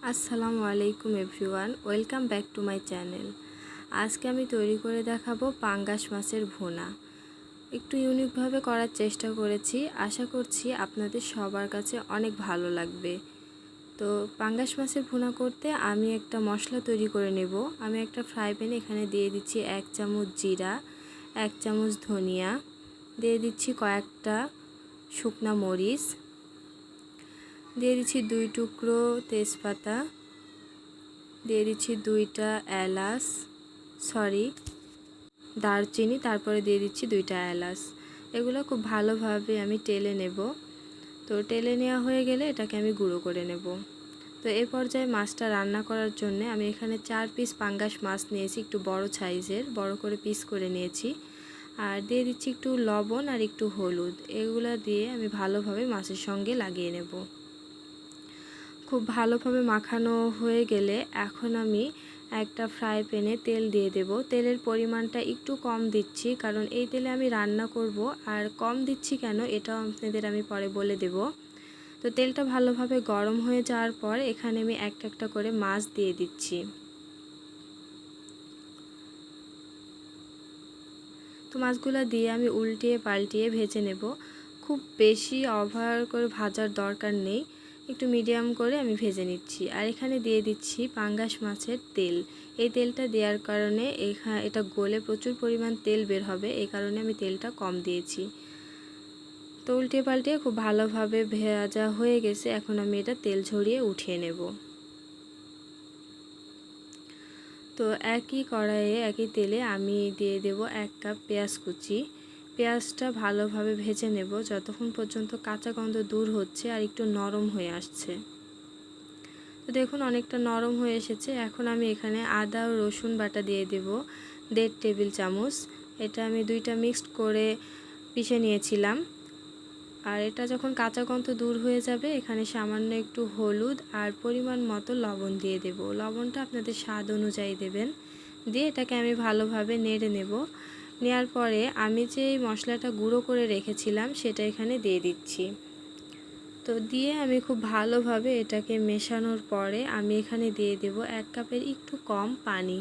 আসসালামু আলাইকুম everyone, welcome back to my channel. আজকে আমি তৈরি করে দেখাবো পাঙ্গাস মাছের ভুনা। একটু ইউনিকভাবে করার চেষ্টা করেছি, আশা করছি আপনাদের সবার কাছে অনেক ভালো লাগবে। তো পাঙ্গাস মাছের ভুনা করতে আমি একটা মশলা তৈরি করে নেব। আমি একটা ফ্রাই প্যানে এখানে দিয়ে দিচ্ছি 1 চামচ জিরা, 1 চামচ ধনিয়া, দিয়ে দিচ্ছি কয়েকটা শুকনা মরিচ, দিয়ে দিচ্ছি 2 টুকরো তেজপাতা, দিয়ে দিচ্ছি 2টা এলাচ, দারচিনি, তারপরে দিয়ে দিচ্ছি 2টা এলাচ। এগুলো খুব ভালোভাবে আমি টেলে নেব। তো টেলে নেওয়া হয়ে গেলে এটাকে আমি গুঁড়ো করে নেব। তো এই পর্যায়ে মাছটা রান্না করার জন্য আমি এখানে 4 পিস পাঙ্গাস মাছ নিয়েছি, একটু বড় সাইজের, বড় করে পিস করে নিয়েছি। আর দিয়ে দিচ্ছি একটু লবণ আর একটু হলুদ। এগুলো দিয়ে আমি ভালোভাবে মাছের সঙ্গে লাগিয়ে নেব। খুব ভালোভাবে মাখানো হয়ে গেলে এখন আমি একটা ফ্রাই প্যানে তেল দিয়ে দেব। তেলের পরিমাণটা একটু কম দিচ্ছি, কারণ এই তেলে আমি রান্না করব। আর কম দিচ্ছি কেন এটাও আপনাদের আমি পরে বলে দেব। তো তেলটা ভালোভাবে গরম হয়ে যাওয়ার পর এখানে আমি একটা একটা করে মাছ দিয়ে দিচ্ছি। তো মাছগুলো দিয়ে আমি উল্টিয়ে পাল্টিয়ে ভেজে নেব। খুব বেশি ওভার করে ভাজার দরকার নেই, একটু মিডিয়াম করে আমি ভেজে নিচ্ছি। আর এখানে দিয়ে দিচ্ছি পাঙ্গাস মাছের তেল। এই তেলটা দেওয়ার কারণে এটা গলে প্রচুর পরিমাণ তেল বের হবে, এই কারণে আমি তেলটা কম দিয়েছি। তো উল্টে পাল্টে খুব ভালোভাবে ভাজা হয়ে গেছে, এখন আমি এটা তেল ঝরিয়ে উঠিয়ে নেব। তো একই কড়াইয়ে একই তেলে আমি দিয়ে দেব 1 কাপ পেঁয়াজ কুচি। পেঁয়াজটা ভালোভাবে ভেজে নেব যতক্ষণ পর্যন্ত কাঁচা গন্ধ দূর হচ্ছে আর একটু নরম হয়ে আসছে। তো দেখুন অনেকটা নরম হয়ে এসেছে। এখন আমি এখানে আদা ও রসুন বাটা দিয়ে দেব 1.5 টেবিল চামচ। এটা আমি 2টা মিক্সড করে পিষে নিয়েছিলাম। আর এটা যখন কাঁচা গন্ধ দূর হয়ে যাবে এখানে সামান্য একটু হলুদ আর পরিমাণ মতো লবণ দিয়ে দেব। লবণটা আপনাদের স্বাদ অনুযায়ী দেবেন। দিয়ে এটাকে আমি ভালোভাবে নেড়ে নেব। নেয়ার পরে আমি যে মশলাটা গুঁড়ো করে রেখেছিলাম সেটা এখানে দিয়ে দিচ্ছি। তো দিয়ে আমি খুব ভালোভাবে এটাকে মেশানোর পরে আমি এখানে দিয়ে দেব 1 কাপের একটু কম পানি।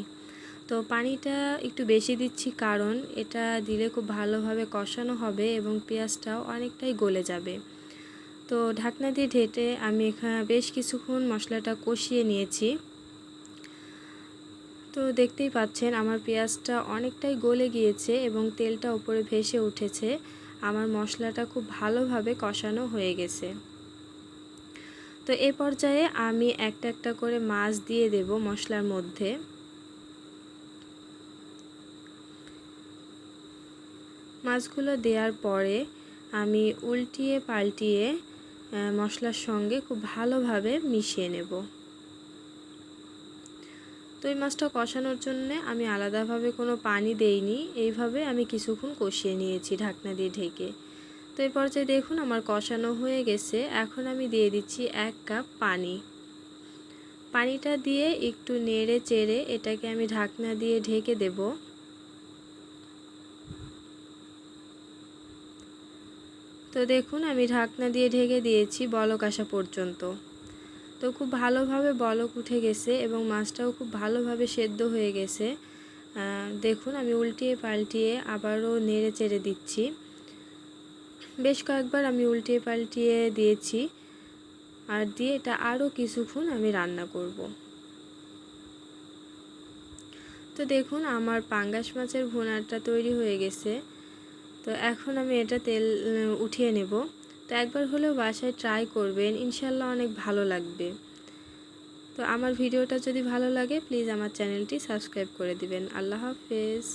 তো পানিটা একটু বেশি দিচ্ছি কারণ এটা দিলে খুব ভালোভাবে কষানো হবে এবং পেঁয়াজটাও অনেকটাই গলে যাবে। তো ঢাকনা দিয়ে ঢেকে আমি এখানে বেশ কিছুক্ষণ মশলাটা কষিয়ে নিয়েছি। তো দেখতেই পাচ্ছেন আমার পেঁয়াজটা অনেকটাই গলে গিয়েছে এবং তেলটা উপরে ভেসে উঠেছে। আমার মশলাটা খুব ভালোভাবে কষানো হয়ে গেছে। তো এই পর্যায়ে আমি একটা একটা করে মাছ দিয়ে দেব মশলার মধ্যে। মাছগুলো দেওয়ার পরে আমি উল্টিয়ে পাল্টিয়ে মশলার সঙ্গে খুব ভালোভাবে মিশিয়ে নেব। তো এই মাছটা কষানোর জন্য আমি আলাদাভাবে কোনো পানি দেইনি, এইভাবে আমি কিছুক্ষণ কষিয়ে নিয়েছি ঢাকনা দিয়ে ঢেকে। তো এই পর্যায়ে দেখুন আমার কষানো হয়ে গেছে। এখন আমি দিয়ে দিচ্ছি 1 কাপ পানি। পানিটা দিয়ে একটু নেড়ে চেড়ে এটাকে আমি ঢাকনা দিয়ে ঢেকে দেব। তো দেখুন আমি ঢাকনা দিয়ে ঢেকে দিয়েছি বলক আসা পর্যন্ত। তো খুব ভালোভাবে বলক উঠে গেছে এবং মাছটাও খুব ভালোভাবে সেদ্ধ হয়ে গেছে। দেখুন আমি উল্টিয়ে পাল্টিয়ে আবারও নেড়ে চেড়ে দিচ্ছি। বেশ কয়েকবার আমি উল্টিয়ে পাল্টিয়ে দিয়েছি আর দিয়ে এটা আরও কিছুক্ষণ আমি রান্না করব। তো দেখুন আমার পাঙ্গাস মাছের ভুনাটা তৈরি হয়ে গেছে। তো এখন আমি এটা তেল উঠিয়ে নেব। তো একবার হলেও বাসায় ট্রাই করবেন, ইনশাল্লাহ অনেক ভালো লাগবে। তো আমার ভিডিওটা যদি ভালো লাগে প্লিজ আমার চ্যানেলটি সাবস্ক্রাইব করে দিবেন। আল্লাহ হাফেজ।